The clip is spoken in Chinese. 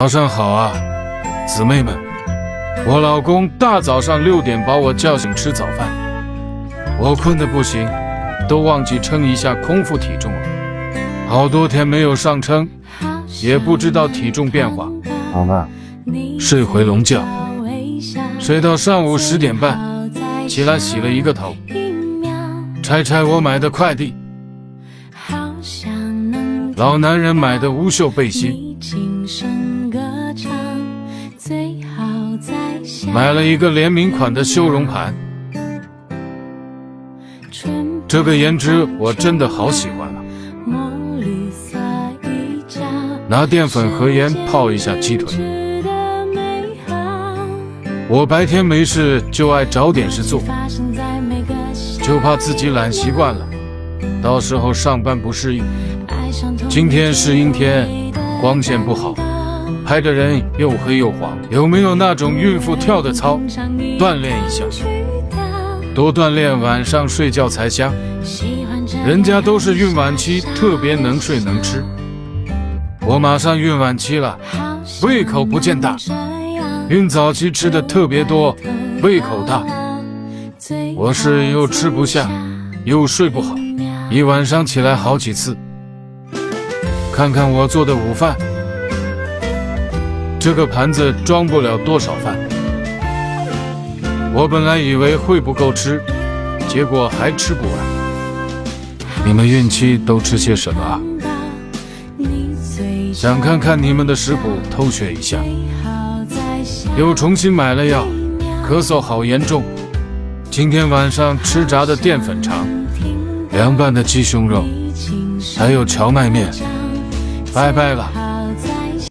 早上好啊，姊妹们！我老公大早上6点把我叫醒吃早饭，我困得不行，都忘记称一下空腹体重了。好多天没有上称，也不知道体重变化。老妹儿，睡回笼觉，睡到上午10点半，起来洗了一个头，拆我买的快递，老男人买的无袖背心，买了一个联名款的修容盘，这个颜值我真的好喜欢啊！拿淀粉和盐泡一下鸡腿。我白天没事就爱找点事做，就怕自己懒习惯了，到时候上班不适应。今天是阴天，光线不好，拍的人又黑又黄，有没有那种孕妇跳的操，锻炼一下？多锻炼，晚上睡觉才香。人家都是孕晚期，特别能睡能吃，我马上孕晚期了，胃口不见大。孕早期吃的特别多，胃口大，我是又吃不下，又睡不好，一晚上起来好几次。看看我做的午饭，这个盘子装不了多少饭。我本来以为会不够吃，结果还吃不完。你们孕期都吃些什么啊？想看看你们的食谱，偷学一下。又重新买了药，咳嗽好严重。今天晚上吃炸的淀粉肠，凉拌的鸡胸肉，还有荞麦面。拜拜了。